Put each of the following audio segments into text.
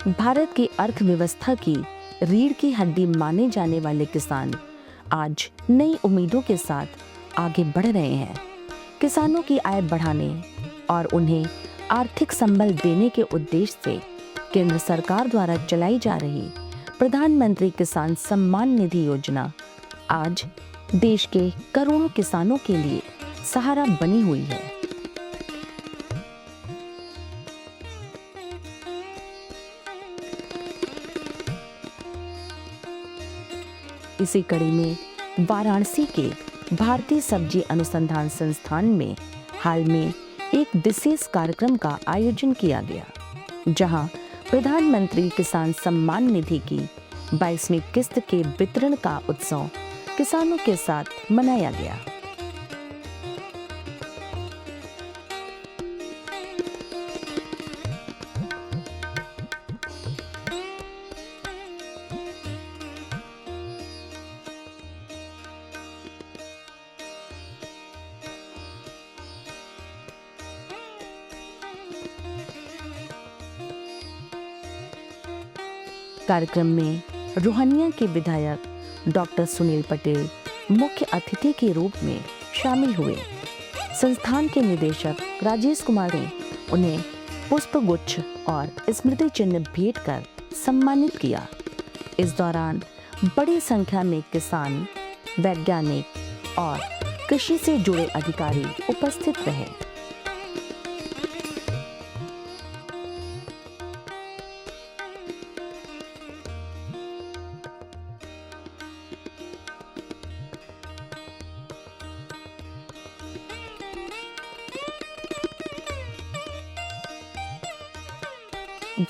भारत की अर्थव्यवस्था की रीढ़ की हड्डी माने जाने वाले किसान आज नई उम्मीदों के साथ आगे बढ़ रहे हैं। किसानों की आय बढ़ाने और उन्हें आर्थिक संबल देने के उद्देश्य से केंद्र सरकार द्वारा चलाई जा रही प्रधानमंत्री किसान सम्मान निधि योजना आज देश के करोड़ों किसानों के लिए सहारा बनी हुई है। इसी कड़ी में वाराणसी के भारतीय सब्जी अनुसंधान संस्थान में हाल में एक विशेष कार्यक्रम का आयोजन किया गया, जहां प्रधानमंत्री किसान सम्मान निधि की 22वीं किस्त के वितरण का उत्सव किसानों के साथ मनाया गया। कार्यक्रम में रोहनिया के विधायक डॉक्टर सुनील पटेल मुख्य अतिथि के रूप में शामिल हुए। संस्थान के निदेशक राजेश कुमार ने उन्हें पुष्पगुच्छ और स्मृति चिन्ह भेंट कर सम्मानित किया। इस दौरान बड़ी संख्या में किसान, वैज्ञानिक और कृषि से जुड़े अधिकारी उपस्थित रहे।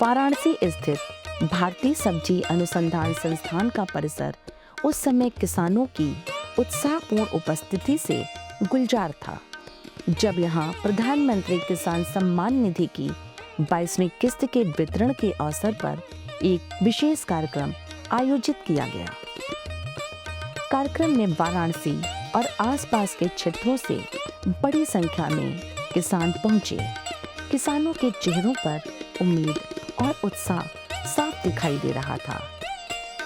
वाराणसी स्थित भारतीय सब्जी अनुसंधान संस्थान का परिसर उस समय किसानों की उत्साहपूर्ण उपस्थिति से गुलजार था, जब यहाँ प्रधानमंत्री किसान सम्मान निधि की 22वीं किस्त के वितरण के अवसर पर एक विशेष कार्यक्रम आयोजित किया गया। कार्यक्रम में वाराणसी और आसपास के क्षेत्रों से बड़ी संख्या में किसान पहुंचे। किसानों के चेहरों पर उम्मीद और उत्साह साफ दिखाई दे रहा था।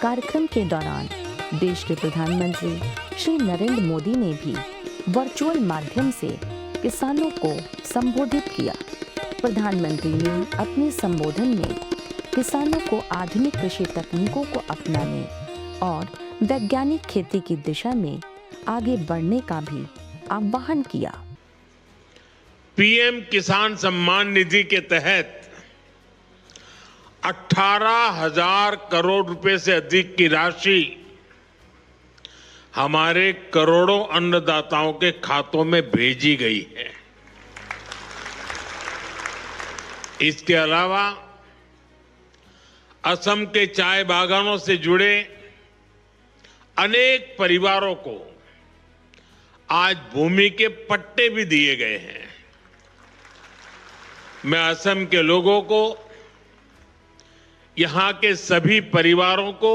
कार्यक्रम के दौरान देश के प्रधानमंत्री श्री नरेंद्र मोदी ने भी वर्चुअल माध्यम से किसानों को संबोधित किया। प्रधानमंत्री ने अपने संबोधन में किसानों को आधुनिक कृषि तकनीकों को अपनाने और वैज्ञानिक खेती की दिशा में आगे बढ़ने का भी आह्वान किया। पीएम किसान सम्मान निधि के तहत 18,000 करोड़ रुपए से अधिक की राशि हमारे करोड़ों अन्नदाताओं के खातों में भेजी गई है। इसके अलावा असम के चाय बागानों से जुड़े अनेक परिवारों को आज भूमि के पट्टे भी दिए गए हैं। मैं असम के लोगों को, यहां के सभी परिवारों को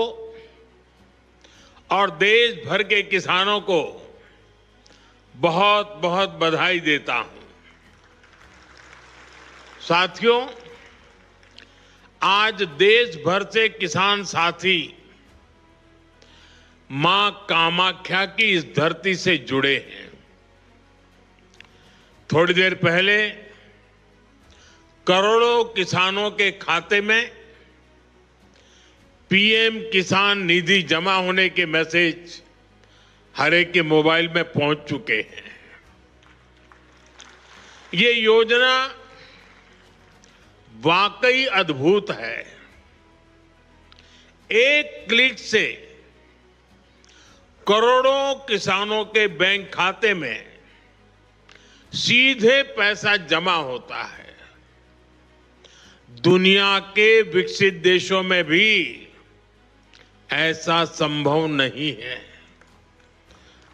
और देश भर के किसानों को बहुत बहुत बधाई देता हूं। साथियों, आज देश भर से किसान साथी मां कामाख्या की इस धरती से जुड़े हैं। थोड़ी देर पहले करोड़ों किसानों के खाते में पीएम किसान निधि जमा होने के मैसेज हर एक के मोबाइल में पहुंच चुके हैं। ये योजना वाकई अद्भुत है। एक क्लिक से करोड़ों किसानों के बैंक खाते में सीधे पैसा जमा होता है। दुनिया के विकसित देशों में भी ऐसा संभव नहीं है।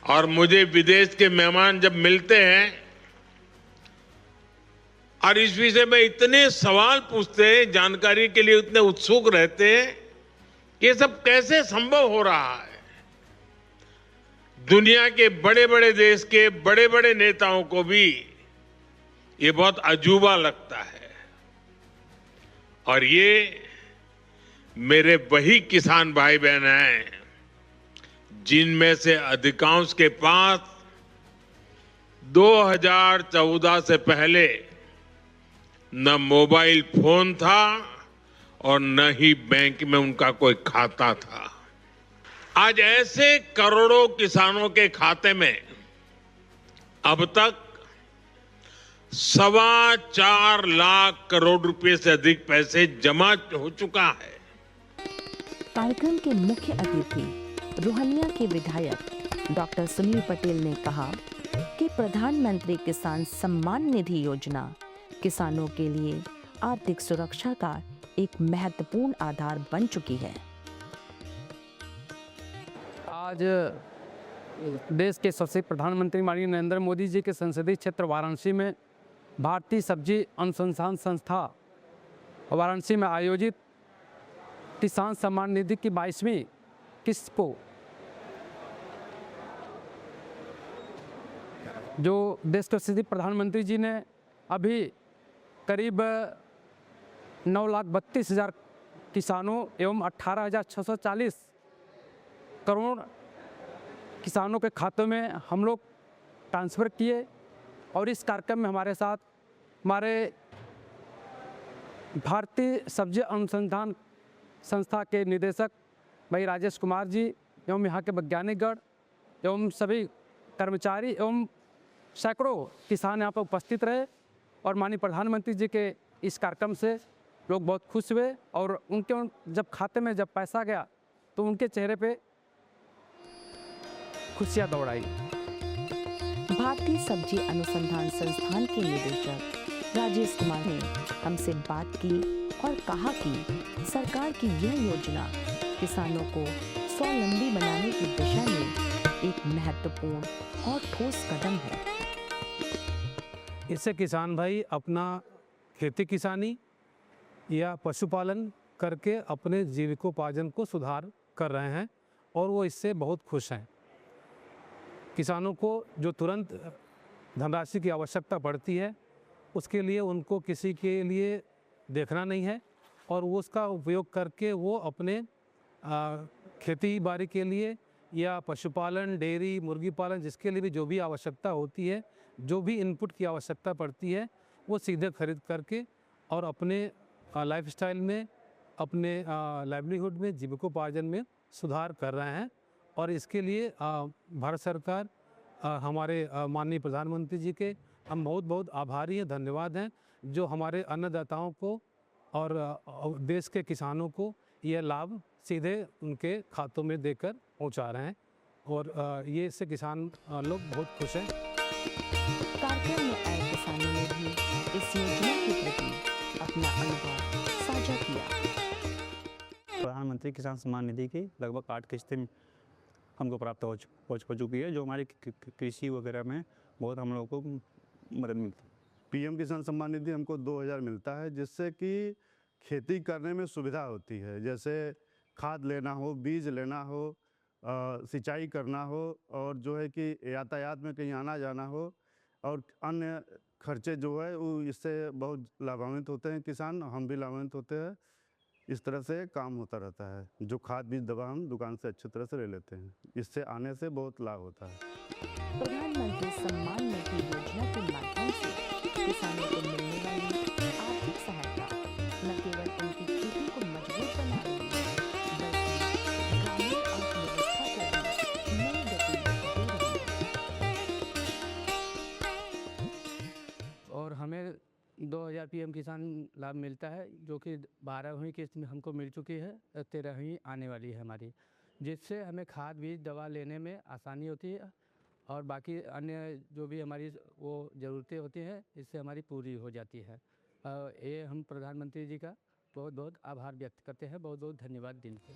और मुझे विदेश के मेहमान जब मिलते हैं और इस विषय में इतने सवाल पूछते हैं, जानकारी के लिए इतने उत्सुक रहते हैं, ये सब कैसे संभव हो रहा है। दुनिया के बड़े बड़े देश के बड़े बड़े नेताओं को भी ये बहुत अजूबा लगता है। और ये मेरे वही किसान भाई बहन हैं जिनमें से अधिकांश के पास 2014 से पहले न मोबाइल फोन था और न ही बैंक में उनका कोई खाता था। आज ऐसे करोड़ों किसानों के खाते में अब तक 4.25 लाख करोड़ रुपए से अधिक पैसे जमा हो चुका है। कार्यक्रम के मुख्य अतिथि रोहनिया के विधायक डॉक्टर सुनील पटेल ने कहा कि प्रधानमंत्री किसान सम्मान निधि योजना किसानों के लिए आर्थिक सुरक्षा का एक महत्वपूर्ण आधार बन चुकी है। आज देश के सबसे प्रधानमंत्री माननीय नरेंद्र मोदी जी के संसदीय क्षेत्र वाराणसी में भारतीय सब्जी अनुसंधान संस्था वाराणसी में आयोजित किसान सम्मान निधि की 22वीं किस्त को जो देश के प्रसिद्ध प्रधानमंत्री जी ने अभी करीब 9,32,000 किसानों एवं 18,640 करोड़ किसानों के खातों में हम लोग ट्रांसफ़र किए। और इस कार्यक्रम में हमारे साथ हमारे भारतीय सब्जी अनुसंधान संस्था के निदेशक भाई राजेश कुमार जी एवं यहाँ के वैज्ञानिकगण एवं सभी कर्मचारी एवं सैकड़ों किसान यहाँ पर उपस्थित रहे। और माननीय प्रधानमंत्री जी के इस कार्यक्रम से लोग बहुत खुश हुए और उनके जब खाते में जब पैसा गया तो उनके चेहरे पे खुशियाँ दौड़ आई। भारतीय सब्जी अनुसंधान संस्थान के निदेशक राजेश कुमार ने हमसे बात की और कहा कि सरकार की यह योजना किसानों को स्वावलंबी बनाने की दिशा में एक महत्वपूर्ण और ठोस कदम है। इससे किसान भाई अपना खेती किसानी या पशुपालन करके अपने जीविकोपार्जन को सुधार कर रहे हैं और वो इससे बहुत खुश हैं। किसानों को जो तुरंत धनराशि की आवश्यकता पड़ती है उसके लिए उनको किसी के लिए देखना नहीं है और वो उसका उपयोग करके वो अपने खेती बाड़ी के लिए या पशुपालन, डेयरी, मुर्गी पालन जिसके लिए भी जो भी आवश्यकता होती है, जो भी इनपुट की आवश्यकता पड़ती है वो सीधे खरीद करके और अपने लाइफस्टाइल में, अपने लाइवलीहुड में, जीविकोपार्जन में सुधार कर रहे हैं। और इसके लिए भारत सरकार, हमारे माननीय प्रधानमंत्री जी के हम बहुत बहुत आभारी हैं, धन्यवाद हैं, जो हमारे अन्नदाताओं को और देश के किसानों को यह लाभ सीधे उनके खातों में देकर पहुंचा रहे हैं। और ये इससे किसान लोग बहुत खुश हैं। कार्यक्रम में आए किसानों ने भी इस योजना के प्रति अपना अनुभव साझा किया। प्रधानमंत्री किसान सम्मान निधि की लगभग 8 किस्तें हमको प्राप्त हो चुकी है, जो हमारी कृषि वगैरह में बहुत हम लोगों को मदद मिलती है। पीएम किसान सम्मान निधि हमको 2000 मिलता है, जिससे कि खेती करने में सुविधा होती है। जैसे खाद लेना हो, बीज लेना हो, सिंचाई करना हो और जो है कि यातायात में कहीं आना जाना हो और अन्य खर्चे जो है वो इससे बहुत लाभान्वित होते हैं किसान, हम भी लाभान्वित होते हैं। इस तरह से काम होता रहता है। जो खाद बीज दवा हम दुकान से अच्छी तरह से ले लेते हैं, इससे आने से बहुत लाभ होता है। प्रधानमंत्री सम्मान निधि योजना के माध्यम से किसानों को मिलने वाली आर्थिक सहायता न केवल उनकी खेती को मजबूत बना रही है, बल्कि ग्रामीण अर्थव्यवस्था को भी नई गति दे रही है। और हमें 2000 पीएम किसान लाभ मिलता है, जो कि 12वीं किस्त में हमको मिल चुकी है, 13वीं आने वाली है हमारी, जिससे हमें खाद बीज दवा लेने में आसानी होती है और बाकी अन्य जो भी हमारी वो ज़रूरतें होती हैं इससे हमारी पूरी हो जाती है। ये हम प्रधानमंत्री जी का बहुत बहुत आभार व्यक्त करते हैं, बहुत बहुत धन्यवाद दिन से।